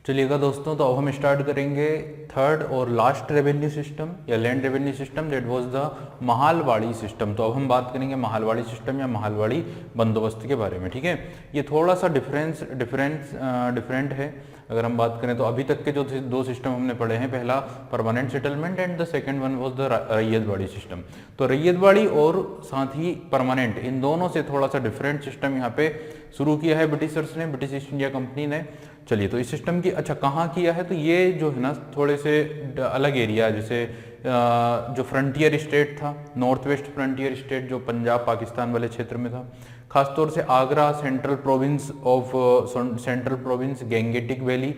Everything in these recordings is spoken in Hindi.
चलिएगा दोस्तों, तो अब हम स्टार्ट करेंगे थर्ड और लास्ट रेवेन्यू सिस्टम या land revenue system, that was the Mahalwari system. तो अब हम बात करेंगे महालवाड़ी सिस्टम या महालवाड़ी बंदोबस्त के बारे में। ठीक है, ये थोड़ा सा डिफरेंट है। अगर हम बात करें तो अभी तक के जो दो सिस्टम हमने पढ़े हैं, पहला permanent settlement and the second one was the ryotwari system. तो रैयतवाड़ी और साथ ही परमानेंट, इन दोनों से थोड़ा सा डिफरेंट सिस्टम यहाँ पे शुरू किया है ब्रिटिशर्स ने, ब्रिटिश ईस्ट इंडिया कंपनी ने। चलिए, तो इस सिस्टम की अच्छा कहाँ किया है, तो ये जो है ना थोड़े से अलग एरिया, जैसे जो फ्रंटियर स्टेट था, नॉर्थ वेस्ट फ्रंटियर स्टेट जो पंजाब पाकिस्तान वाले क्षेत्र में था, खासतौर से Agra, central province Gangetic valley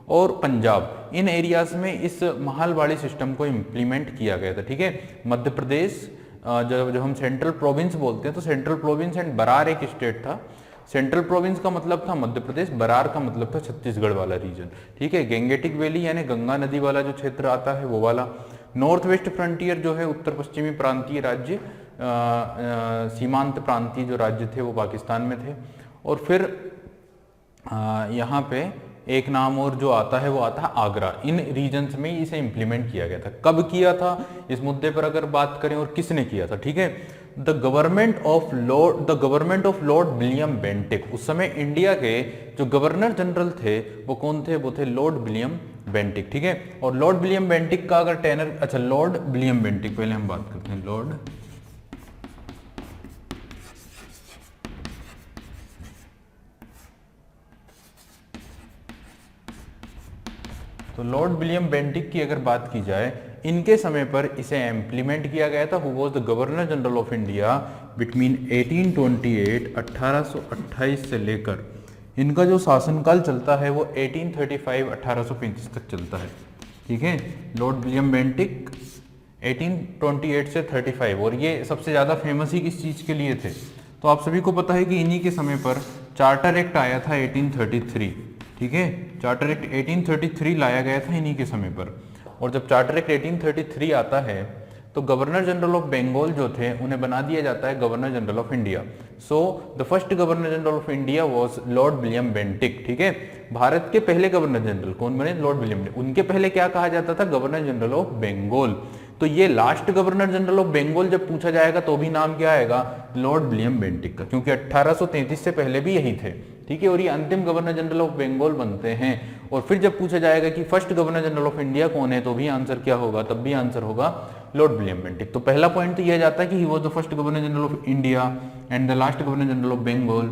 और पंजाब, इन एरियाज में इस महालवाड़ी सिस्टम को इम्प्लीमेंट किया गया था। ठीक है, मध्य प्रदेश, जब हम सेंट्रल प्रोविंस बोलते हैं तो सेंट्रल प्रोविंस एंड बरार एक स्टेट था। सेंट्रल प्रोविंस का मतलब था मध्य प्रदेश, बरार का मतलब था छत्तीसगढ़ वाला रीजन। ठीक है, गैंगेटिक वैली यानी गंगा नदी वाला जो क्षेत्र आता है वो वाला। नॉर्थ वेस्ट फ्रंटियर जो है उत्तर पश्चिमी प्रांतीय राज्य, सीमांत प्रांतीय जो राज्य थे वो पाकिस्तान में थे। और फिर यहाँ पे एक नाम और जो आता है वो आता है आगरा। इन रीजन्स में इसे इम्प्लीमेंट किया गया था। कब किया था इस मुद्दे पर अगर बात करें और किसने किया था, ठीक है, the government of Lord William Bentinck. उस समय इंडिया के जो गवर्नर जनरल थे वो कौन थे, वो थे लॉर्ड विलियम बेंटिक। ठीक है, और लॉर्ड विलियम बेंटिक का अगर टेनर, अच्छा लॉर्ड विलियम बेंटिक, पहले हम बात करते हैं लॉर्ड तो लॉर्ड विलियम बेंटिक की अगर बात की जाए, इनके समय पर इसे इम्प्लीमेंट किया गया था। Who was the governor general of India between 1828 1828 से लेकर इनका जो शासनकाल चलता है वो 1835 1835 तक चलता है। ठीक है, लॉर्ड विलियम बेंटिक 1828 से 35, और ये सबसे ज़्यादा फेमस ही किस चीज़ के लिए थे, तो आप सभी को पता है कि इन्हीं के समय पर चार्टर एक्ट आया था 1833। ठीक है, चार्टर एक्ट 1833 लाया गया था इन्हीं के समय पर। और जब चार्टर एक्ट 1833 आता है तो गवर्नर जनरल ऑफ बंगाल जो थे उन्हें बना दिया जाता है governor general of India. So the first governor general of India was Lord William Bentinck. ठीक है, भारत के पहले गवर्नर जनरल कौन बने, लॉर्ड विलियम बेंटिक। उनके पहले क्या कहा जाता था, गवर्नर जनरल ऑफ बंगाल। तो ये last governor general of Bengal जब पूछा जाएगा तो भी नाम क्या आएगा, लॉर्ड विलियम बेंटिक का, क्योंकि 1833 से पहले भी यही थे। ठीक है, और ये अंतिम गवर्नर जनरल ऑफ बंगाल बनते हैं। और फिर जब पूछा जाएगा कि first governor general of India कौन है, तो भी आंसर क्या होगा, तब भी आंसर होगा लॉर्ड विलियम बेंटिक। तो पहला पॉइंट तो यह जाता है कि he was the first governor general of India and the last governor general of Bengal.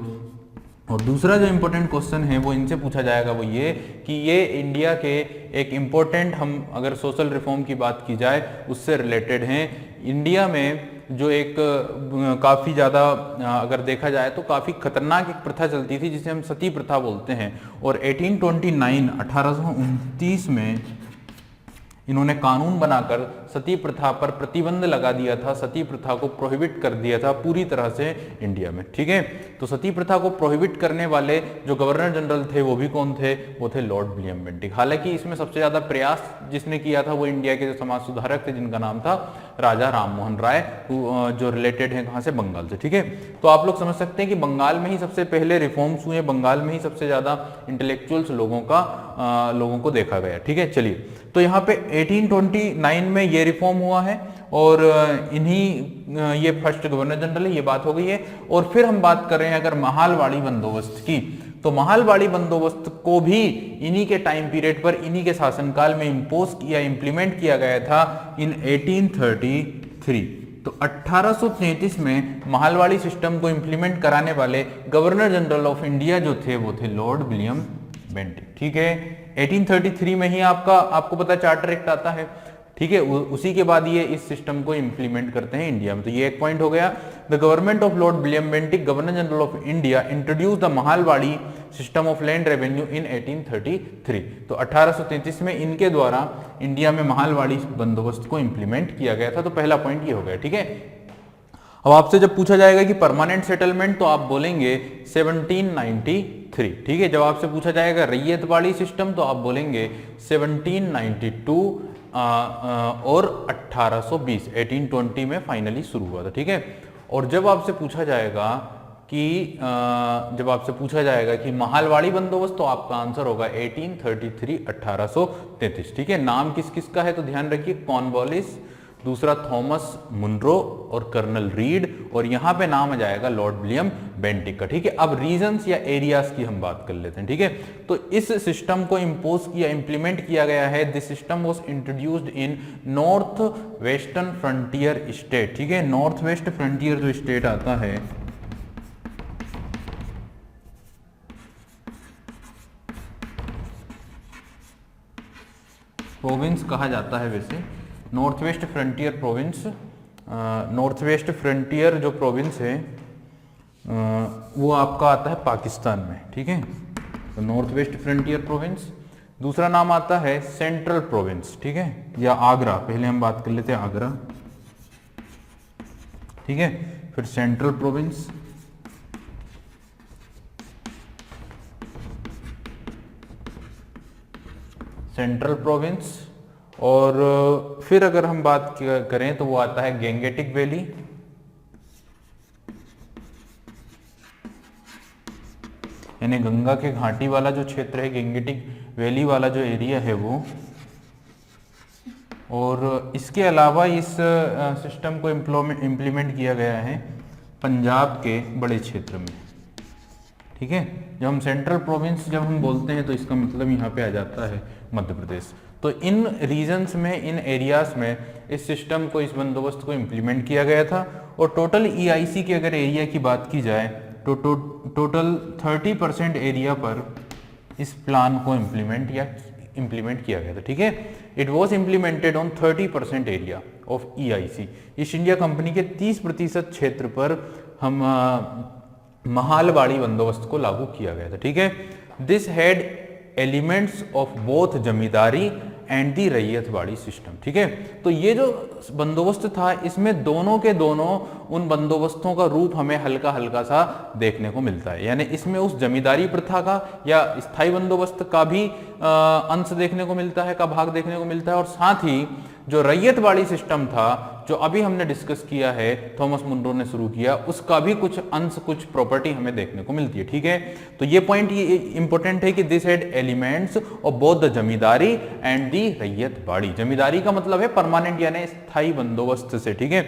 और दूसरा जो इंपॉर्टेंट क्वेश्चन है वो इनसे पूछा जाएगा, वो ये कि ये इंडिया के एक इंपॉर्टेंट, हम अगर सोशल रिफॉर्म की बात की जाए उससे रिलेटेड हैं। इंडिया में जो एक काफ़ी ज़्यादा अगर देखा जाए तो काफ़ी खतरनाक एक प्रथा चलती थी जिसे हम सती प्रथा बोलते हैं। और 1829 में इन्होंने कानून बनाकर सती प्रथा पर प्रतिबंध लगा दिया था, सती प्रथा को प्रोहिबिट कर दिया था पूरी तरह से इंडिया में। ठीक है, तो सती प्रथा को प्रोहिबिट करने वाले जो गवर्नर जनरल थे वो भी कौन थे, वो थे लॉर्ड विलियम बेंटिक। हालांकि इसमें सबसे ज्यादा प्रयास जिसने किया था वो इंडिया के जो समाज सुधारक थे जिनका नाम था राजा राममोहन राय, जो रिलेटेड है कहाँ से, बंगाल से। ठीक है, तो आप लोग समझ सकते हैं कि बंगाल में ही सबसे पहले रिफॉर्म्स हुए, बंगाल में ही सबसे ज्यादा इंटेलेक्चुअल्स लोगों को देखा गया। ठीक है, चलिए, तो यहाँ पे 1829 में ये रिफॉर्म हुआ है और ये फर्स्ट गवर्नर जनरल है, ये बात हो गई है। और फिर हम बात कर रहे हैं अगर महालवाड़ी बंदोबस्त की, तो महालवाड़ी बंदोबस्त को भी इन्हीं के टाइम पीरियड पर, इन्हीं के शासनकाल में इम्पोज किया, इंप्लीमेंट किया गया था इन 1833। तो 1833 में महालवाड़ी सिस्टम को इंप्लीमेंट कराने वाले गवर्नर जनरल ऑफ इंडिया जो थे वो थे लॉर्ड विलियम बेंटिक। ठीक है, 1833 में ही आपको पता चार्टर एक्ट आता है। ठीक है, उसी के बाद ये इस सिस्टम को इंप्लीमेंट करते हैं इंडिया में। तो ये एक पॉइंट हो गया। The government of Lord William Bentinck, governor general of India, introduce the Mahalwari system of land revenue in 1833। तो 1833 में इनके द्वारा इंडिया में महालवाड़ी बंदोबस्त को इंप्लीमेंट किया गया था। तो पहला पॉइंट ये हो गया। ठीक है, अब आपसे जब पूछा जाएगा कि परमानेंट सेटलमेंट, तो आप बोलेंगे 1793। ठीक है, जब आपसे पूछा जाएगा रैयतवाड़ी सिस्टम तो आप बोलेंगे 1792 और 1820, 1820 में फाइनली शुरू हुआ था। ठीक है, और जब आपसे पूछा जाएगा कि जब आपसे पूछा जाएगा कि महालवाड़ी बंदोबस्त, तो आपका आंसर होगा 1833, 1833। ठीक है, नाम किस किस का है तो ध्यान रखिए, कॉर्नवालिस, दूसरा थॉमस मुनरो और कर्नल रीड, और यहां पे नाम आ जाएगा लॉर्ड विलियम बेंटिक का। ठीक है, अब रीजन्स या एरियाज की हम बात कर लेते हैं। ठीक है, तो इस सिस्टम को इंपोज किया, इंप्लीमेंट किया गया है। This system was introduced in north western frontier state. ठीक है, नॉर्थ वेस्ट फ्रंटियर जो स्टेट आता है, प्रोविंस कहा जाता है वैसे, north west frontier province, north west frontier जो प्रोविंस है वो आपका आता है पाकिस्तान में। ठीक है, तो नॉर्थ वेस्ट फ्रंटियर प्रोविंस। दूसरा नाम आता है सेंट्रल प्रोविंस। ठीक है, या आगरा, पहले हम बात कर लेते हैं आगरा। ठीक है, फिर सेंट्रल प्रोविंस, सेंट्रल प्रोविंस, और फिर अगर हम बात करें तो वो आता है गैंगेटिक वैली, यानी गंगा के घाटी वाला जो क्षेत्र है, गैंगेटिक वैली वाला जो एरिया है वो। और इसके अलावा इस सिस्टम को इम्प्लीमेंट किया गया है पंजाब के बड़े क्षेत्र में। ठीक है, जब हम सेंट्रल प्रोविंस जब हम बोलते हैं तो इसका मतलब यहाँ पे आ जाता है मध्य प्रदेश। तो इन रीजन्स में, इन एरियाज में इस सिस्टम को, इस बंदोबस्त को इम्प्लीमेंट किया गया था। और टोटल EIC के अगर एरिया की बात की जाए तो टोटल 30% एरिया पर इस प्लान को इम्प्लीमेंट किया गया था। ठीक है, it was implemented on 30% area of EIC। East India company के 30% क्षेत्र पर हम महालवाड़ी बंदोबस्त को लागू किया गया था। ठीक है, this had elements of both zamindari and the ryotwari system. ठीक है, तो ये जो बंदोबस्त था इसमें दोनों के दोनों उन बंदोबस्तों का रूप हमें हल्का हल्का सा देखने को मिलता है। यानी इसमें उस जमींदारी प्रथा का या स्थायी बंदोबस्त का भी अंश देखने को मिलता है, का भाग देखने को मिलता है, और साथ ही जो रैयतवाड़ी सिस्टम था जो अभी हमने डिस्कस किया है, थॉमस मुनरो ने शुरू किया, उसका भी कुछ अंश, कुछ प्रॉपर्टी हमें देखने को मिलती है। ठीक है, तो ये पॉइंट ये इंपॉर्टेंट है कि this had elements of both the zamindari and the ryotwari. Zamindari का मतलब है परमानेंट यानी स्थायी बंदोबस्त से। ठीक है,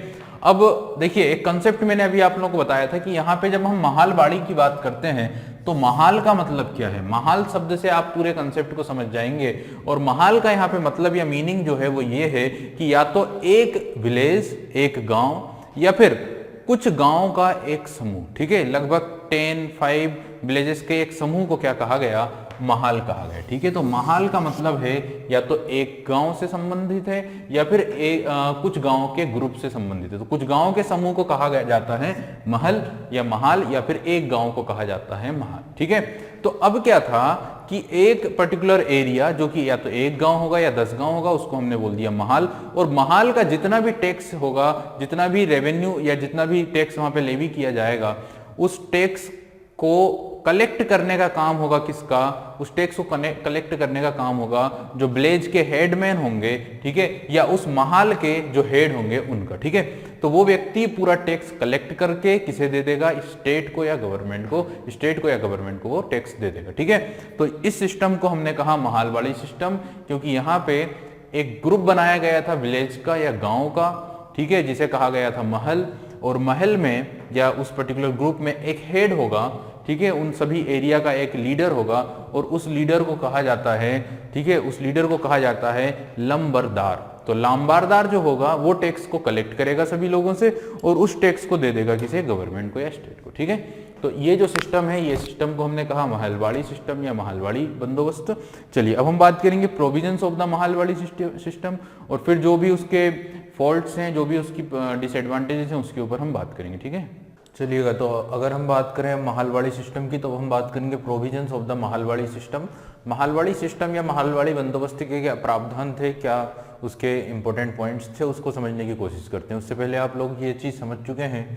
अब देखिए एक कंसेप्ट मैंने अभी आप लोगों को बताया था कि यहाँ पे जब हम महालवाड़ी की बात करते हैं तो महाल का मतलब क्या है। महाल शब्द से आप पूरे कंसेप्ट को समझ जाएंगे, और महाल का यहाँ पे मतलब या मीनिंग जो है वो ये है कि या तो एक विलेज, एक गांव, या फिर कुछ गांव का एक समूह। ठीक है, लगभग 5 विलेजेस के एक समूह को क्या कहा गया, महाल कहा गया। ठीक है, तो महाल का मतलब है या तो एक गांव से संबंधित है या फिर कुछ गांव के ग्रुप से संबंधित है। तो कुछ गांव के समूह को कहा जाता है महल या महाल, या फिर एक गांव को कहा जाता है महाल। ठीक है, तो अब क्या था कि एक पर्टिकुलर एरिया जो कि या तो एक गांव होगा या 10 गांव होगा, उसको हमने बोल दिया महाल। और महाल का जितना भी टैक्स होगा, जितना भी रेवेन्यू या जितना भी टैक्स वहां पे लेवी किया जाएगा, उस टैक्स को कलेक्ट करने का काम होगा किसका, उस टैक्स को कलेक्ट करने का काम होगा जो विलेज के हेडमैन होंगे। ठीक है, या उस महाल के जो हेड होंगे उनका। ठीक है, तो वो व्यक्ति पूरा टैक्स कलेक्ट करके किसे दे देगा, स्टेट को या गवर्नमेंट को, स्टेट को या गवर्नमेंट को वो टैक्स दे देगा। ठीक है, तो इस सिस्टम को हमने कहा महालवाड़ी सिस्टम, क्योंकि यहाँ पे एक ग्रुप बनाया गया था विलेज का या गांव का। ठीक है, जिसे कहा गया था महल, और महल में या उस पर्टिकुलर ग्रुप में एक हेड होगा। ठीक है, उन सभी एरिया का एक लीडर होगा, और उस लीडर को कहा जाता है, ठीक है, उस लीडर को कहा जाता है लंबरदार। तो लंबरदार जो होगा वो टैक्स को कलेक्ट करेगा सभी लोगों से, और उस टैक्स को दे देगा किसी गवर्नमेंट को या स्टेट को। ठीक है, तो ये जो सिस्टम है, ये सिस्टम को हमने कहा महालवाड़ी सिस्टम या महालवाड़ी बंदोबस्त। चलिए अब हम बात करेंगे provisions of the Mahalwari system, और फिर जो भी उसके फॉल्ट्स हैं, जो भी उसकी डिसएडवांटेजेस हैं, उसके ऊपर हम बात करेंगे। ठीक है, चलिएगा। तो अगर हम बात करें महालवाड़ी सिस्टम की, तो हम बात करेंगे provisions of the Mahalwari system. Mahalwari system या महालवाड़ी बंदोबस्त के क्या प्रावधान थे, क्या उसके इंपॉर्टेंट पॉइंट्स थे, उसको समझने की कोशिश करते हैं। उससे पहले आप लोग ये चीज़ समझ चुके हैं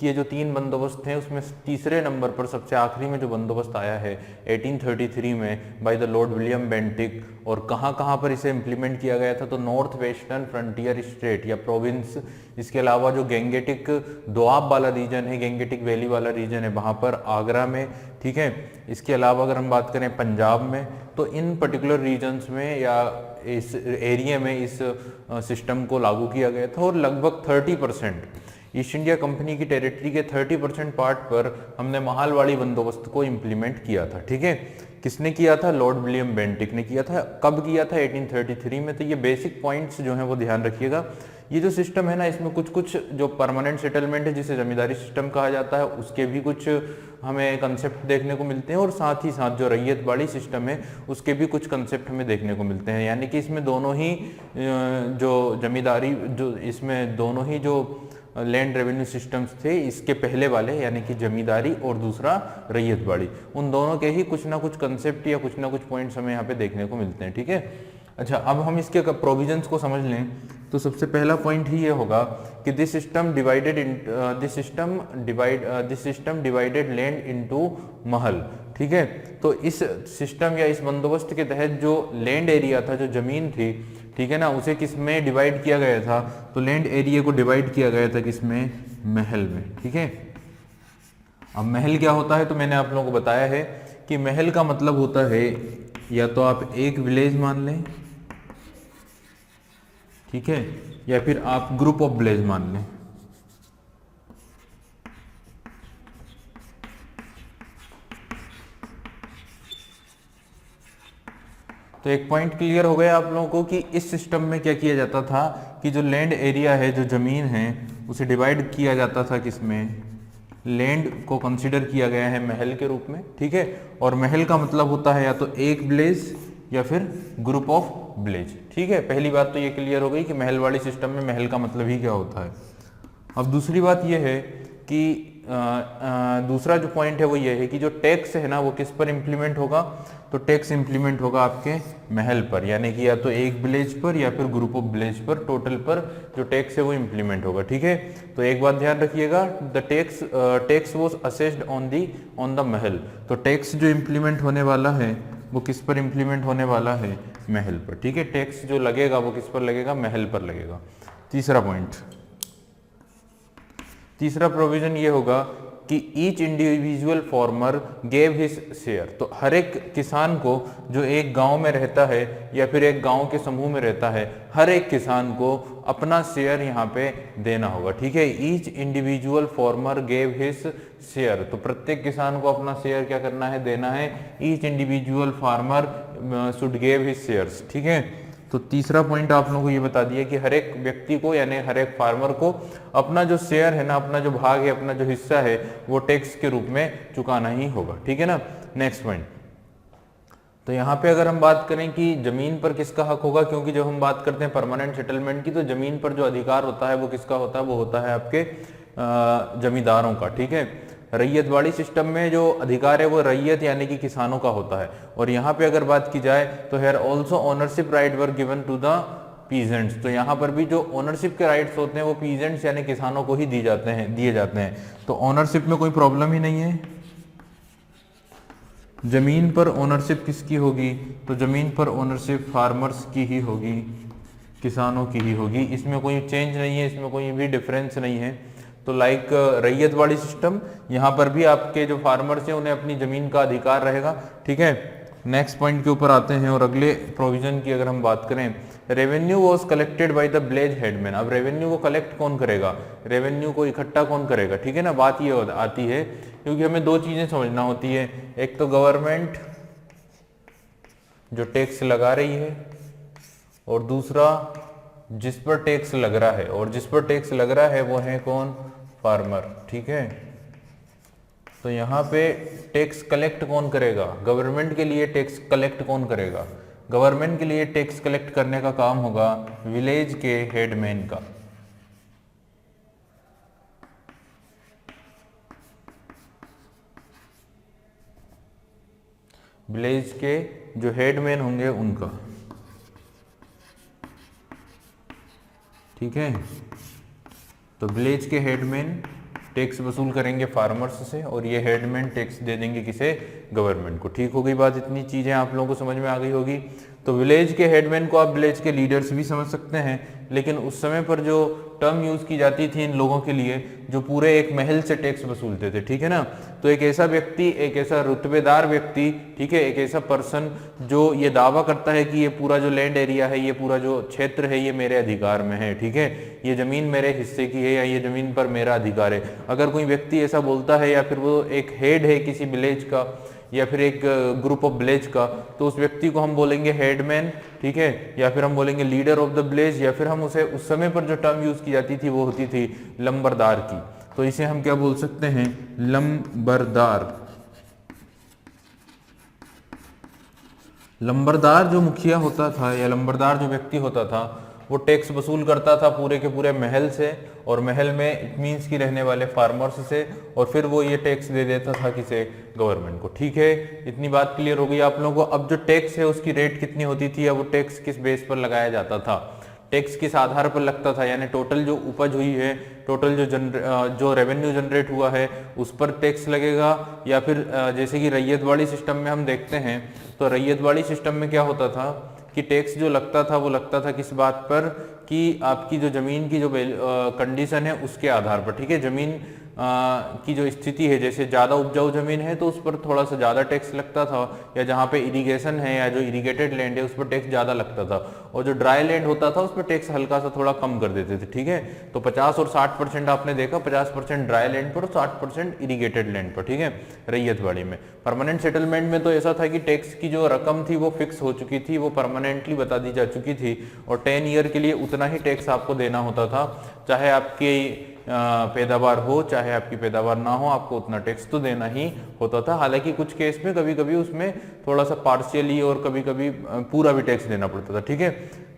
कि ये जो 3 बंदोबस्त हैं उसमें तीसरे नंबर पर सबसे आखिरी में जो बंदोबस्त आया है 1833 में by the Lord William Bentinck, और कहाँ कहाँ पर इसे इम्प्लीमेंट किया गया था, तो नॉर्थ वेस्टर्न फ्रंटियर स्टेट या प्रोविंस, इसके अलावा जो गेंगेटिक दोआब वाला रीजन है, गेंगेटिक वैली वाला रीजन है वहाँ पर आगरा में, ठीक है। इसके अलावा अगर हम बात करें पंजाब में, तो इन पर्टिकुलर रीजन्स में या इस एरिया में इस सिस्टम को लागू किया गया था, और लगभग 30% ईस्ट इंडिया कंपनी की टेरिटरी के 30% पार्ट पर हमने महालवाड़ी बंदोबस्त को इम्प्लीमेंट किया था, ठीक है। किसने किया था? लॉर्ड विलियम बेंटिक ने किया था। कब किया था? 1833 में। तो ये बेसिक पॉइंट्स जो हैं वो ध्यान रखिएगा। ये जो सिस्टम है ना, इसमें कुछ कुछ जो परमानेंट सेटलमेंट है जिसे जमींदारी सिस्टम कहा जाता है, उसके भी कुछ हमें कंसेप्ट देखने को मिलते हैं, और साथ ही साथ जो रैयतवाड़ी सिस्टम है उसके भी कुछ कंसेप्ट हमें देखने को मिलते हैं। यानी कि इसमें दोनों ही जो जमींदारी, जो इसमें दोनों ही जो लैंड रेवेन्यू सिस्टम्स थे, इसके पहले वाले यानी कि जमींदारी और दूसरा रैयतवाड़ी, उन दोनों के ही कुछ ना कुछ कंसेप्ट या कुछ ना कुछ पॉइंट्स हमें यहाँ पे देखने को मिलते हैं, ठीक है। अच्छा, अब हम इसके प्रोविजंस को समझ लें तो सबसे पहला पॉइंट ही ये होगा कि this system divided land into महल, ठीक है। तो इस सिस्टम या इस बंदोबस्त के तहत जो लैंड एरिया था, जो जमीन थी, ठीक है ना, उसे किस में डिवाइड किया गया था? तो लैंड एरिया को डिवाइड किया गया था किसमें? महल में, ठीक है। अब महल क्या होता है? तो मैंने आप लोगों को बताया है कि महल का मतलब होता है या तो आप एक विलेज मान लें, ठीक है, या फिर आप ग्रुप ऑफ विलेज मान लें। तो एक पॉइंट क्लियर हो गया आप लोगों को कि इस सिस्टम में क्या किया जाता था कि जो लैंड एरिया है, जो जमीन है, उसे डिवाइड किया जाता था किसमें? लैंड को कंसीडर किया गया है महल के रूप में, ठीक है। और महल का मतलब होता है या तो एक विलेज या फिर ग्रुप ऑफ विलेज, ठीक है। पहली बात तो ये क्लियर हो गई कि महल वाली सिस्टम में महल का मतलब ही क्या होता है। अब दूसरी बात ये है कि दूसरा जो पॉइंट है वो ये है कि जो टैक्स है ना, वो किस पर इंप्लीमेंट होगा? तो टैक्स इंप्लीमेंट होगा आपके महल पर, यानी कि या तो एक विलेज पर या फिर ग्रुप ऑफ विलेज पर, टोटल पर जो टैक्स है वो इंप्लीमेंट होगा, ठीक है। तो एक बात ध्यान रखिएगा, the tax was assessed on the महल। तो टैक्स जो इंप्लीमेंट होने वाला है वो किस पर इंप्लीमेंट होने वाला है? महल पर, ठीक है। टैक्स जो लगेगा वो किस पर लगेगा? महल पर लगेगा। तीसरा पॉइंट, तीसरा प्रोविजन ये होगा कि each individual farmer gave his share. तो हर एक किसान को जो एक गांव में रहता है या फिर एक गांव के समूह में रहता है, हर एक किसान को अपना शेयर यहाँ पे देना होगा, ठीक है। Each individual farmer gave his share, तो प्रत्येक किसान को अपना शेयर क्या करना है? देना है। Each individual farmer should gave his shares, ठीक है। तो तीसरा पॉइंट आप लोगों को ये बता दिया कि हर एक व्यक्ति को यानी हर एक फार्मर को अपना जो शेयर है ना, अपना जो भाग है, अपना जो हिस्सा है, वो टैक्स के रूप में चुकाना ही होगा, ठीक है ना। नेक्स्ट पॉइंट, तो यहाँ पे अगर हम बात करें कि जमीन पर किसका हक होगा, क्योंकि जब हम बात करते हैं परमानेंट सेटलमेंट की, तो जमीन पर जो अधिकार होता है वो किसका होता है? वो होता है आपके जमींदारों का, ठीक है। रैयतवाड़ी सिस्टम में जो अधिकार है वो रैयत यानी कि किसानों का होता है। और यहाँ पे अगर बात की जाए तो here also ownership right were given to the peasants. तो यहाँ पर भी जो ओनरशिप के राइट्स होते हैं वो पीजेंट्स यानी किसानों को ही दिए जाते हैं। तो ओनरशिप में कोई प्रॉब्लम ही नहीं है। जमीन पर ओनरशिप किसकी होगी? तो जमीन पर ओनरशिप फार्मर्स की ही होगी, किसानों की ही होगी। इसमें कोई चेंज नहीं है, इसमें कोई भी डिफरेंस नहीं है। तो लाइक रैयतवाड़ी सिस्टम, यहाँ पर भी आपके जो फार्मर्स हैं उन्हें अपनी जमीन का अधिकार रहेगा, ठीक है। नेक्स्ट पॉइंट के ऊपर आते हैं और अगले प्रोविजन की अगर हम बात करें, revenue was collected by the village headman. अब रेवेन्यू को कलेक्ट कौन करेगा? रेवेन्यू को इकट्ठा कौन करेगा, ठीक है ना। बात ये आती है क्योंकि हमें दो चीजें समझना होती है, एक तो गवर्नमेंट जो टैक्स लगा रही है, और दूसरा जिस पर टैक्स लग रहा है, और जिस पर टैक्स लग रहा है वो है कौन? फार्मर, ठीक है। तो यहाँ पे टैक्स कलेक्ट कौन करेगा? गवर्नमेंट के लिए टैक्स कलेक्ट कौन करेगा? गवर्नमेंट के लिए टैक्स कलेक्ट करने का काम होगा विलेज के हेडमैन का। विलेज के जो हेडमैन होंगे उनका, ठीक है। तो विलेज के हेडमैन टैक्स वसूल करेंगे फार्मर्स से और ये हेडमैन टैक्स दे देंगे किसे, गवर्नमेंट को। ठीक हो गई बात, इतनी चीजें आप लोगों को समझ में आ गई होगी। तो विलेज के हेडमैन को आप विलेज के लीडर्स भी समझ सकते हैं, लेकिन उस समय पर जो टर्म यूज की जाती थी इन लोगों के लिए जो पूरे एक महल से टैक्स वसूलते थे, ठीक है ना। तो एक ऐसा व्यक्ति, एक ऐसा रुतबेदार व्यक्ति, ठीक है, एक ऐसा पर्सन जो ये दावा करता है कि ये पूरा जो लैंड एरिया है, ये पूरा जो क्षेत्र है, ये मेरे अधिकार में है, ठीक है, ये जमीन मेरे हिस्से की है या ये जमीन पर मेरा अधिकार है। अगर कोई व्यक्ति ऐसा बोलता है या फिर वो एक हेड है किसी विलेज का या फिर एक ग्रुप ऑफ विलेज का, तो उस व्यक्ति को हम बोलेंगे हेडमैन, ठीक है, या फिर हम बोलेंगे लीडर ऑफ द विलेज, या फिर हम उसे उस समय पर जो टर्म यूज की जाती थी वो होती थी लंबरदार की। तो इसे हम क्या बोल सकते हैं, लंबरदार। लंबरदार जो मुखिया होता था या लंबरदार जो व्यक्ति होता था वो टैक्स वसूल करता था पूरे के पूरे महल से, और महल में इट मीन्स की रहने वाले फार्मर्स से, और फिर वो ये टैक्स दे देता था किसे, गवर्नमेंट को। ठीक है, इतनी बात क्लियर हो गई आप लोगों को। अब जो टैक्स है उसकी रेट कितनी होती थी या वो टैक्स किस बेस पर लगाया जाता था, टैक्स किस आधार पर लगता था, यानी टोटल जो उपज हुई है, टोटल जो रेवेन्यू जनरेट हुआ है उस पर टैक्स लगेगा, या फिर जैसे कि रैयतवाड़ी सिस्टम में हम देखते हैं, तो रैयतवाड़ी सिस्टम में क्या होता था कि टैक्स जो लगता था वो लगता था किस बात पर, कि आपकी जो जमीन की जो कंडीशन है उसके आधार पर। ठीक है, जमीन की जो स्थिति है, जैसे ज़्यादा उपजाऊ जमीन है तो उस पर थोड़ा सा ज़्यादा टैक्स लगता था, या जहाँ पे इरिगेशन है या जो इरिगेटेड लैंड है उस पर टैक्स ज़्यादा लगता था, और जो ड्राई लैंड होता था उस पर टैक्स हल्का सा थोड़ा कम कर देते थे। ठीक है, तो 50 और 60% आपने देखा, 50% ड्राई लैंड पर और 60% इरिगेटेड लैंड पर। ठीक है, रैयतवाड़ी में। परमानेंट सेटलमेंट में तो ऐसा था कि टैक्स की जो रकम थी वो फिक्स हो चुकी थी, वो परमानेंटली बता दी जा चुकी थी, और 10 ईयर के लिए उतना ही टैक्स आपको देना होता था, चाहे आपकी पैदावार हो चाहे आपकी पैदावार ना हो, आपको उतना टैक्स तो देना ही होता था। हालांकि कुछ केस में कभी कभी उसमें थोड़ा सा पार्शियली और कभी कभी पूरा भी टैक्स देना पड़ता था। ठीक है,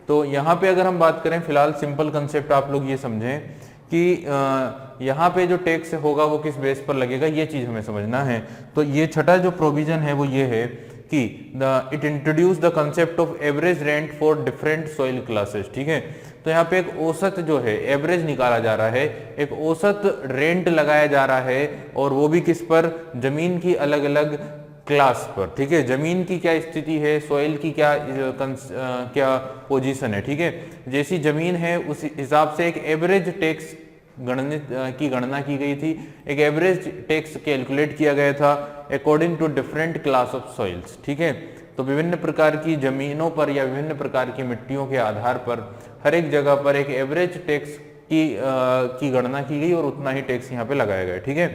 तो यहाँ पे अगर हम बात करें, फिलहाल सिंपल कंसेप्ट आप लोग ये समझें कि यहाँ पे जो टैक्स होगा वो किस बेस पर लगेगा, ये चीज हमें समझना है। तो ये छठा जो प्रोविजन है वो ये है कि it introduce the concept of average rent for different soil classes. ठीक है, तो यहाँ पे एक औसत जो है एवरेज निकाला जा रहा है, एक औसत रेंट लगाया जा रहा है, और वो भी किस पर, जमीन की अलग अलग क्लास पर। ठीक है, जमीन की क्या स्थिति है, सॉइल की क्या पोजीशन है। ठीक है, जैसी जमीन है उस हिसाब से एक एवरेज टैक्स गणना की गई थी, एक एवरेज टैक्स कैलकुलेट किया गया था according to different class of soils. ठीक है, तो विभिन्न प्रकार की जमीनों पर या विभिन्न प्रकार की मिट्टियों के आधार पर हर एक जगह पर एक एवरेज टैक्स की गणना की गई और उतना ही टैक्स यहाँ पे लगाया गया। ठीक है,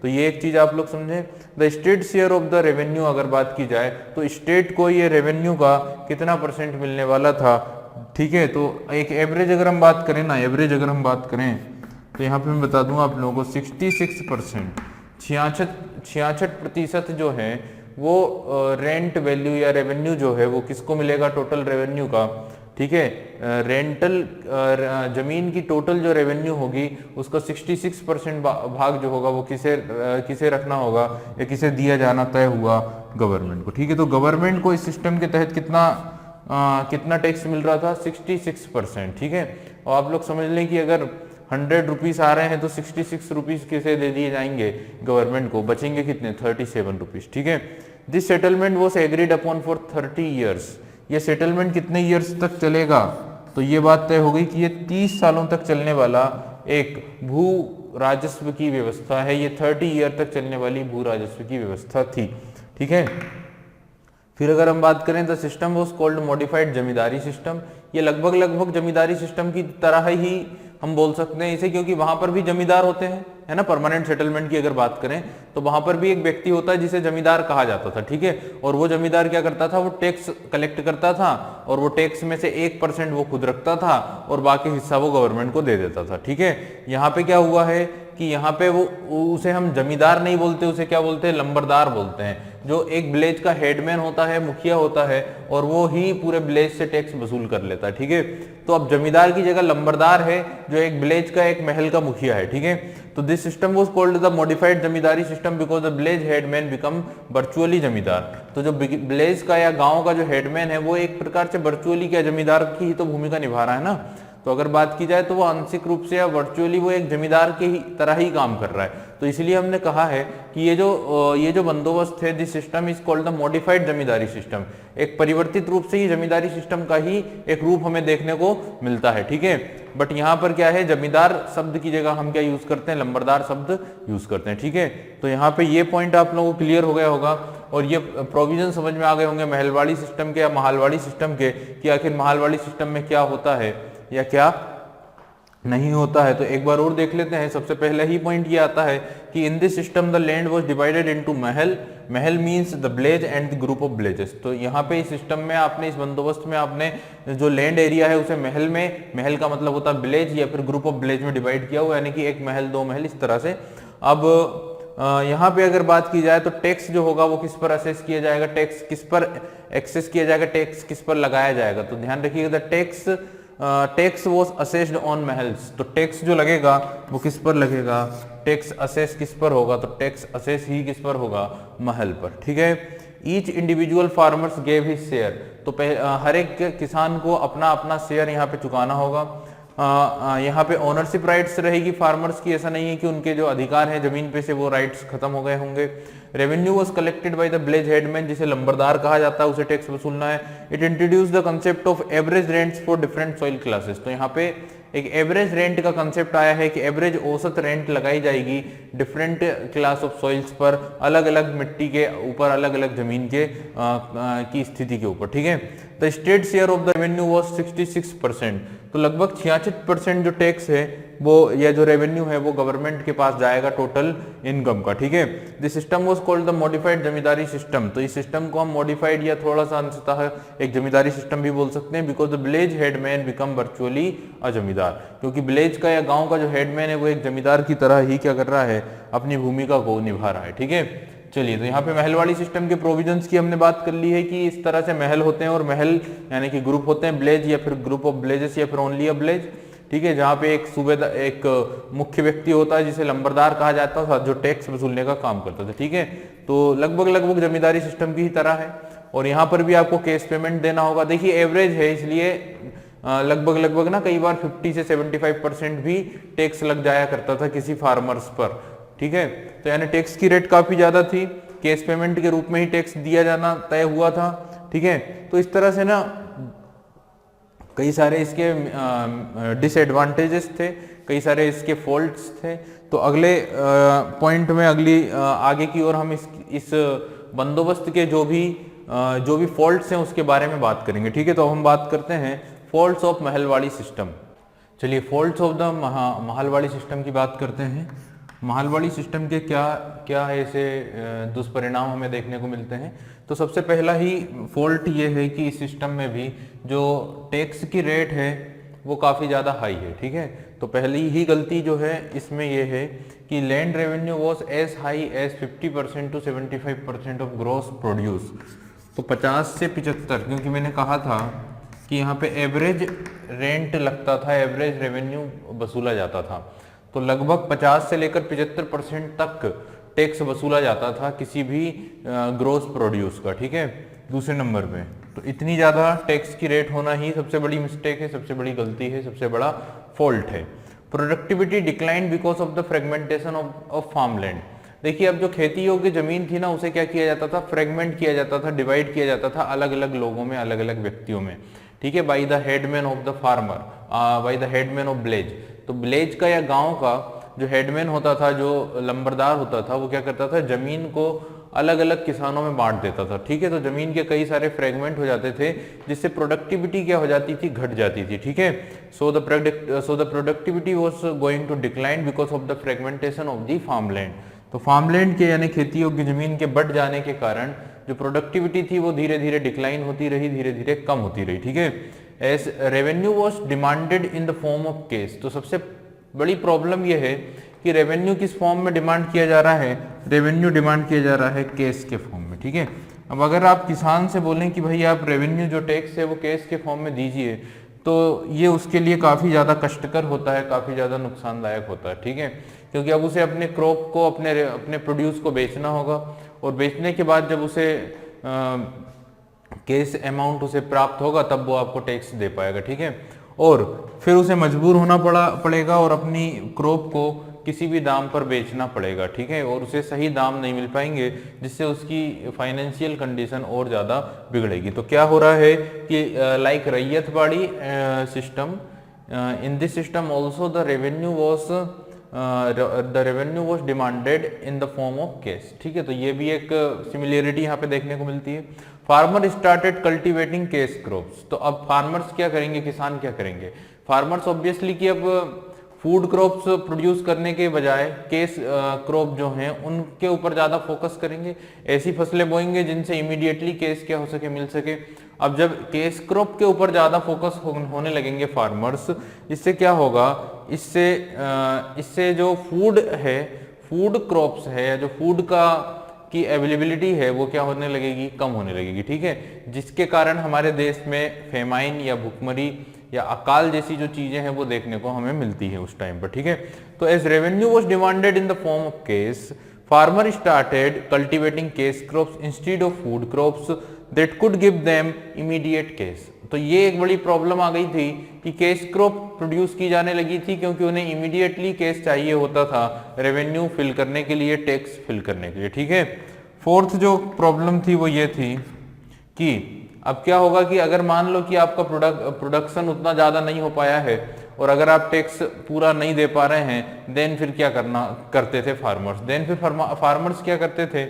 तो ये एक चीज आप लोग समझे। The state share of the revenue अगर बात की जाए तो स्टेट को ये रेवेन्यू का कितना परसेंट मिलने वाला था। ठीक है, तो एक एवरेज अगर हम बात करें ना, एवरेज अगर हम बात करें तो यहाँ पे मैं बता दूं आप लोगों को 66%, 66% जो है वो रेंट वैल्यू या रेवेन्यू जो है वो किसको मिलेगा, टोटल रेवेन्यू का। ठीक है, रेंटल जमीन की टोटल जो रेवेन्यू होगी उसका 66% भाग जो होगा वो किसे रखना होगा या किसे दिया जाना तय हुआ, गवर्नमेंट को। ठीक है, तो गवर्नमेंट को इस सिस्टम के तहत कितना टैक्स मिल रहा था, 66%। ठीक है, और आप लोग समझ लें कि अगर 100 रुपीज आ रहे हैं तो 66 रुपीज किसे दे दिए जाएंगे, गवर्नमेंट को, बचेंगे कितने, 37 रुपीज। ठीक है, this settlement was agreed upon for 30 years. ये सेटलमेंट कितने ईयर्स तक चलेगा, तो ये बात तय हो गई कि ये 30 सालों तक चलने वाला एक भू राजस्व की व्यवस्था है, ये 30 ईयर तक चलने वाली भू राजस्व की व्यवस्था थी। ठीक है, फिर अगर हम बात करें the system was called modified zamindari system. ये लगभग जमींदारी सिस्टम की तरह ही हम बोल सकते हैं इसे, क्योंकि वहां पर भी जमींदार होते हैं, है ना। परमानेंट सेटलमेंट की अगर बात करें तो वहां पर भी एक व्यक्ति होता है जिसे जमींदार कहा जाता था। ठीक है, और वो जमींदार क्या करता था, वो टैक्स कलेक्ट करता था, और वो टैक्स में से 1% वो खुद रखता था और बाकी हिस्सा वो गवर्नमेंट को दे देता था। ठीक है, यहाँ पे क्या हुआ है कि यहाँ पे वो उसे हम जमींदार नहीं बोलते, उसे क्या बोलते हैं, लंबरदार बोलते हैं। जो एक विलेज का हेडमैन होता है, मुखिया होता है, और वो ही पूरे विलेज से टैक्स वसूल कर लेता है। ठीक है, तो अब जमींदार की जगह लंबरदार है जो एक विलेज का, एक महल का मुखिया है। ठीक है, तो this system was called the modified zamindari system because the village headman become virtually जमींदार। तो जो विलेज का या गांव का जो हेडमैन है वो एक प्रकार से वर्चुअली क्या, जमींदार की ही तो भूमिका निभा रहा है ना। तो अगर बात की जाए तो वो आंशिक रूप से या वर्चुअली वो एक जमींदार के ही तरह ही काम कर रहा है। तो इसलिए हमने कहा है कि ये जो बंदोबस्त है, this system is called the modified zamindari system. एक परिवर्तित रूप से ही जमींदारी सिस्टम का ही एक रूप हमें देखने को मिलता है, ठीक है। बट यहाँ पर क्या है, जमींदार शब्द की जगह हम क्या यूज करते हैं, लंबरदार शब्द यूज करते हैं, ठीक है। तो यहाँ पे ये पॉइंट आप लोगों को क्लियर हो गया होगा और ये प्रोविजन समझ में आ गए होंगे महलवाड़ी सिस्टम के या महालवाड़ी सिस्टम के, कि आखिर महालवाड़ी सिस्टम में क्या होता है या क्या नहीं होता है। तो एक बार और देख लेते हैं। सबसे पहले ही पॉइंट ये आता है कि in this system the land was divided into Mahal. Mahal means the village and the group of villages. तो यहाँ पे इस सिस्टम में आपने, इस बंदोबस्त में आपने जो लैंड एरिया है उसे महल में, महल का मतलब होता है विलेज या फिर ग्रुप ऑफ विलेज में डिवाइड किया हुआ, यानी कि एक महल, दो महल, इस तरह से। अब यहाँ पे अगर बात की जाए तो टैक्स जो होगा वो किस पर असेस किया जाएगा, टैक्स किस पर एक्सेस किया जाएगा, टैक्स किस पर लगाया जाएगा। तो ध्यान रखिएगा, the tax was assessed on mahals. तो टैक्स जो लगेगा वो किस पर लगेगा, टैक्स असेस किस पर होगा, तो टैक्स असेस ही किस पर होगा, महल पर, ठीक है। Each individual farmers gave his share. तो हर एक किसान को अपना अपना शेयर यहाँ पे चुकाना होगा। यहाँ पे ओनरशिप राइट्स रहेगी फार्मर्स की, ऐसा नहीं है कि उनके जो अधिकार हैं जमीन पे से वो राइट्स खत्म हो गए होंगे। Revenue was collected by the village headman, जिसे लंबरदार कहा जाता है, उसे टैक्स वसूलना है। It introduce the concept of average rents for different soil classes. तो यहाँ पे एक एवरेज रेंट का कंसेप्ट आया है कि एवरेज औसत रेंट लगाई जाएगी डिफरेंट क्लास ऑफ सॉइल्स पर, अलग अलग मिट्टी के ऊपर, अलग अलग जमीन के की स्थिति के ऊपर, ठीक है। The state share of the revenue was 66%। तो लगभग 66% जो टैक्स है वो, या जो रेवेन्यू है वो गवर्नमेंट के पास जाएगा टोटल इनकम का, ठीक है। This system was called the modified zamindari system. तो इस सिस्टम को हम मॉडिफाइड या थोड़ा सा अंशतः एक जमींदारी सिस्टम भी बोल सकते हैं, because the village headman become virtually a zamindar, क्योंकि विलेज का या गांव का जो हेडमैन है वो एक जमींदार की तरह ही क्या कर रहा है, अपनी भूमिका को निभा रहा है, ठीक है। चलिए, तो यहाँ पे महलवाड़ी सिस्टम के प्रोविजंस की हमने बात कर ली है कि इस तरह से महल होते हैं, और महल यानी कि ग्रुप होते हैं, विलेज या फिर ग्रुप ऑफ विलेजेस या फिर ओनली अ विलेज, ठीक है, जहाँ पे एक सूबेदार, एक मुख्य व्यक्ति होता है जिसे लंबरदार कहा जाता था, जो टैक्स वसूलने का काम करता था, ठीक है। तो लगभग जमींदारी सिस्टम की ही तरह है। और यहाँ पर भी आपको कैश पेमेंट देना होगा। देखिए एवरेज है, इसलिए लगभग ना कई बार 50 से 75% भी टैक्स लग जाया करता था किसी फार्मर्स पर, ठीक है। तो यानी टैक्स की रेट काफी ज्यादा थी, कैश पेमेंट के रूप में ही टैक्स दिया जाना तय हुआ था, ठीक है। तो इस तरह से ना कई सारे इसके डिसएडवांटेजेस थे, कई सारे इसके फॉल्ट्स थे। तो अगले पॉइंट में, आगे की ओर हम इस बंदोबस्त के जो भी फॉल्ट्स हैं उसके बारे में बात करेंगे, ठीक है। तो हम बात करते हैं फॉल्ट्स ऑफ महलवाड़ी सिस्टम। चलिए, faults of the Mahalwari system की बात करते हैं। महलवाड़ी सिस्टम के क्या ऐसे दुष्परिणाम हमें देखने को मिलते हैं। तो सबसे पहला ही फॉल्ट ये है कि इस सिस्टम में भी जो टैक्स की रेट है वो काफ़ी ज़्यादा हाई है, ठीक है। तो पहली ही गलती जो है इसमें ये है कि land revenue was as high as 50% to 75% of gross produce. तो 50 से 75, क्योंकि मैंने कहा था कि यहाँ पे एवरेज रेंट लगता था, एवरेज रेवेन्यू वसूला जाता था। तो लगभग 50 से लेकर 75% तक टैक्स वसूला जाता था किसी भी ग्रोस प्रोड्यूस का, ठीक है, दूसरे नंबर पे। तो इतनी ज़्यादा टैक्स की रेट होना ही सबसे बड़ी मिस्टेक है, सबसे बड़ी गलती है, सबसे बड़ा फॉल्ट है। Productivity decline because of the fragmentation of farm land. देखिए, अब जो खेती योग्य जमीन थी ना, उसे क्या किया जाता था, फ्रेगमेंट किया जाता था, डिवाइड किया जाता था अलग अलग लोगों में, अलग अलग व्यक्तियों में, ठीक है, by the headman of the farmer, by the headman of village. तो विलेज का या गांव का जो हेडमैन होता था, जो लंबरदार होता था, वो क्या करता था, जमीन को अलग अलग किसानों में बांट देता था, ठीक है। तो जमीन के कई सारे फ्रेगमेंट हो जाते थे, जिससे प्रोडक्टिविटी क्या हो जाती थी, घट जाती थी, ठीक है। So the productivity was going to decline because of the fragmentation of the farmland. तो फार्मलैंड के यानी खेती योग्य जमीन के बढ़ जाने के कारण जो प्रोडक्टिविटी थी वो धीरे धीरे डिक्लाइन होती रही, धीरे धीरे कम होती रही, ठीक है। As revenue was demanded in the form of cash. तो सबसे बड़ी प्रॉब्लम यह है कि रेवेन्यू किस फॉर्म में डिमांड किया जा रहा है, रेवेन्यू डिमांड किया जा रहा है केस के फॉर्म में, ठीक है। अब अगर आप किसान से बोलें कि भाई आप रेवेन्यू जो टैक्स है वो केस के फॉर्म में दीजिए, तो ये उसके लिए काफ़ी ज़्यादा कष्टकर होता है, काफ़ी ज़्यादा नुकसानदायक होता है, ठीक है। क्योंकि अब उसे अपने क्रॉप को, अपने प्रोड्यूस को बेचना होगा, और बेचने के बाद जब उसे केस अमाउंट उसे प्राप्त होगा तब वो आपको टैक्स दे पाएगा, ठीक है। और फिर उसे मजबूर होना पड़ेगा और अपनी क्रॉप को किसी भी दाम पर बेचना पड़ेगा, ठीक है, और उसे सही दाम नहीं मिल पाएंगे, जिससे उसकी फाइनेंशियल कंडीशन और ज़्यादा बिगड़ेगी। तो क्या हो रहा है कि like ryotwari system, in this system also the revenue was demanded in the form of cash, ठीक है। तो ये भी एक सिमिलरिटी यहाँ पे देखने को मिलती है। Farmer started cultivating cash crops, तो अब फार्मर्स क्या करेंगे, किसान क्या करेंगे, फार्मर्स ऑब्वियसली कि अब फूड क्रॉप्स प्रोड्यूस करने के बजाय केस क्रॉप जो हैं उनके ऊपर ज़्यादा फोकस करेंगे, ऐसी फसलें बोएंगे जिनसे इमीडिएटली केस क्या हो सके, मिल सके। अब जब केस क्रॉप के ऊपर ज़्यादा फोकस होने लगेंगे फार्मर्स, इससे क्या होगा, इससे जो फूड है, फूड क्रॉप्स है या जो फूड की अवेलेबिलिटी है वो क्या होने लगेगी, कम होने लगेगी, ठीक है, जिसके कारण हमारे देश में फेमाइन या भुखमरी या अकाल जैसी जो चीजें हैं वो देखने को हमें मिलती है उस टाइम पर, ठीक है। तो as revenue was demanded in the form of cash, farmer started cultivating cash crops instead of food crops that could give them immediate cash. तो ये एक बड़ी प्रॉब्लम आ गई थी कि केस क्रॉप प्रोड्यूस की जाने लगी थी क्योंकि उन्हें इमीडिएटली केस चाहिए होता था रेवेन्यू फिल करने के लिए, टैक्स फिल करने के लिए, ठीक है। फोर्थ जो प्रॉब्लम थी वो ये थी कि अब क्या होगा कि अगर मान लो कि आपका प्रोडक्शन उतना ज़्यादा नहीं हो पाया है और अगर आप टैक्स पूरा नहीं दे पा रहे हैं, देन फिर क्या करते थे फार्मर्स, देन फिर फार्मर्स क्या करते थे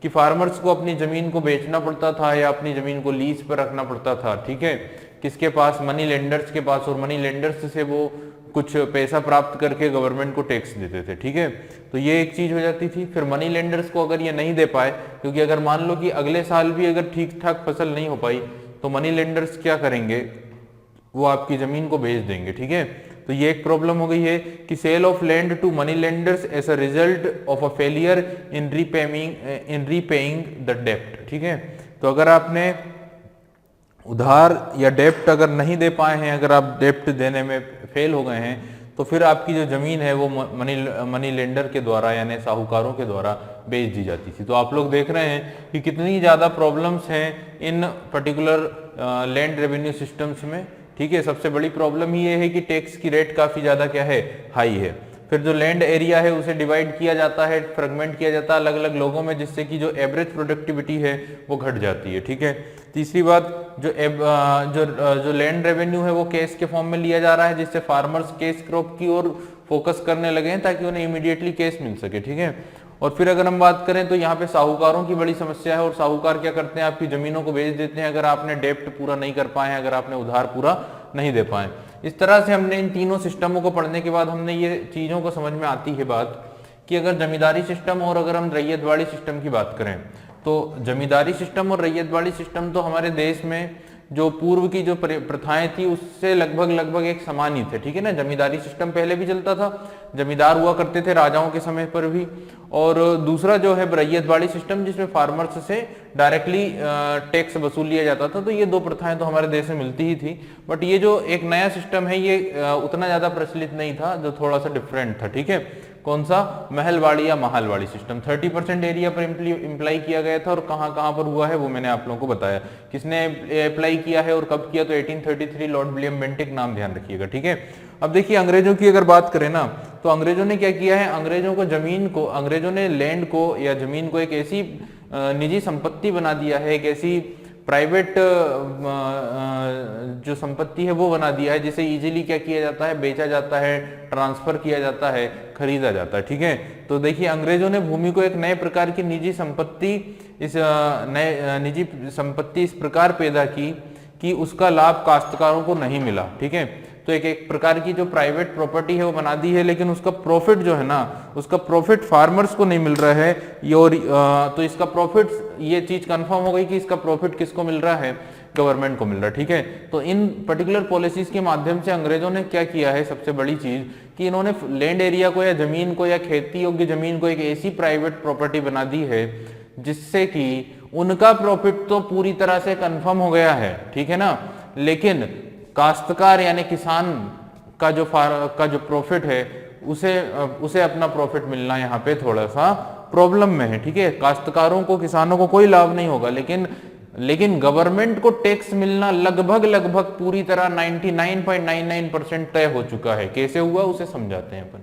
कि फार्मर्स को अपनी ज़मीन को बेचना पड़ता था या अपनी ज़मीन को लीज पर रखना पड़ता था, ठीक है, किसके पास, मनी लेंडर्स के पास, और मनी लेंडर्स से वो कुछ पैसा प्राप्त करके गवर्नमेंट को टैक्स देते थे, ठीक है। तो ये एक चीज हो जाती थी। फिर मनी लेंडर्स को अगर ये नहीं दे पाए, क्योंकि अगर मान लो कि अगले साल भी अगर ठीक ठाक फसल नहीं हो पाई तो मनी लेंडर्स क्या करेंगे, वो आपकी जमीन को बेच देंगे, ठीक है। तो ये एक प्रॉब्लम हो गई है कि sale of land to money lenders as a result of a failure in repaying the डेप्ट, ठीक है। तो अगर आपने उधार या डेप्ट अगर नहीं दे पाए हैं, अगर आप डेप्ट देने में फेल हो गए हैं, तो फिर आपकी जो जमीन है वो मनी लेंडर के द्वारा यानी साहूकारों के द्वारा बेच दी जाती थी। तो आप लोग देख रहे हैं कि कितनी ज्यादा प्रॉब्लम्स हैं इन पर्टिकुलर लैंड रेवेन्यू सिस्टम्स में, ठीक है। सबसे बड़ी प्रॉब्लम ही ये है कि टैक्स की रेट काफी ज्यादा क्या है, हाई है। फिर जो लैंड एरिया है उसे डिवाइड किया जाता है, फ्रेगमेंट किया जाता है अलग अलग लोगों में, जिससे कि जो एवरेज प्रोडक्टिविटी है वो घट जाती है, ठीक है। तीसरी बात, जो लैंड रेवेन्यू है वो कैश के फॉर्म में लिया जा रहा है, जिससे फार्मर्स कैश क्रॉप की ओर फोकस करने लगे हैं ताकि उन्हें इमीडिएटली कैश मिल सके, ठीक है। और फिर अगर हम बात करें तो यहाँ पे साहूकारों की बड़ी समस्या है, और साहूकार क्या करते हैं, आपकी जमीनों को बेच देते हैं अगर आपने डेप्ट पूरा नहीं कर पाए हैं, अगर आपने उधार पूरा नहीं दे पाए। इस तरह से हमने इन तीनों सिस्टमों को पढ़ने के बाद हमने ये चीजों को समझ में आती है बात कि अगर जमींदारी सिस्टम और अगर हम रैयतवाड़ी सिस्टम की बात करें, तो जमींदारी सिस्टम और रैयतवाड़ी सिस्टम तो हमारे देश में जो पूर्व की जो प्रथाएं थी उससे लगभग एक समान ही थे, ठीक है ना। जमींदारी सिस्टम पहले भी चलता था, जमींदार हुआ करते थे राजाओं के समय पर भी, और दूसरा जो है रैयतवाड़ी सिस्टम जिसमें फार्मर्स से डायरेक्टली टैक्स वसूल लिया जाता था। तो ये दो प्रथाएं तो हमारे देश में मिलती ही थी, बट ये जो एक नया सिस्टम है ये उतना ज्यादा प्रचलित नहीं था, जो थोड़ा सा डिफरेंट था, ठीक है। कौन सा, महलवाड़ी या महालवाड़ी सिस्टम। 30% एरिया पर इम्प्लाई किया गया था, और कहां कहां पर हुआ है वो मैंने आप लोगों को बताया। किसने अप्लाई किया है और कब किया, तो 1833 लॉर्ड विलियम बेंटिक, नाम ध्यान रखिएगा, ठीक है। अब देखिए अंग्रेजों की अगर बात करें ना, तो अंग्रेजों ने क्या किया है, अंग्रेजों ने लैंड को या जमीन को एक ऐसी निजी संपत्ति बना दिया है, एक ऐसी प्राइवेट जो संपत्ति है वो बना दिया है, जिसे इजीली क्या किया जाता है, बेचा जाता है, ट्रांसफर किया जाता है, खरीदा जाता है, ठीक है। तो देखिए अंग्रेजों ने भूमि को एक नए प्रकार की निजी संपत्ति इस प्रकार पैदा की कि उसका लाभ काश्तकारों को नहीं मिला, ठीक है। तो एक प्रकार की जो प्राइवेट प्रॉपर्टी है वो बना दी है, लेकिन उसका प्रॉफिट जो है ना, उसका प्रॉफिट फार्मर्स को नहीं मिल रहा है। तो इसका प्रॉफिट, ये चीज कंफर्म हो गई कि इसका प्रॉफिट किसको मिल रहा है, गवर्नमेंट को मिल रहा है, ठीक है। तो इन पर्टिकुलर पॉलिसीज के माध्यम से अंग्रेजों ने क्या किया है, सबसे बड़ी चीज कि इन्होंने लैंड एरिया को या जमीन को या खेती योग्य जमीन को एक ऐसी प्राइवेट प्रॉपर्टी बना दी है जिससे कि उनका प्रॉफिट तो पूरी तरह से कंफर्म हो गया है, ठीक है ना, लेकिन काश्तकार यानी किसान का जो प्रॉफिट है उसे अपना प्रॉफिट मिलना यहाँ पे थोड़ा सा प्रॉब्लम में है, ठीक है। काश्तकारों को, किसानों को कोई लाभ नहीं होगा, लेकिन लेकिन गवर्नमेंट को टैक्स मिलना लगभग पूरी तरह 99.99% तय हो चुका है। कैसे हुआ उसे समझाते हैं अपन।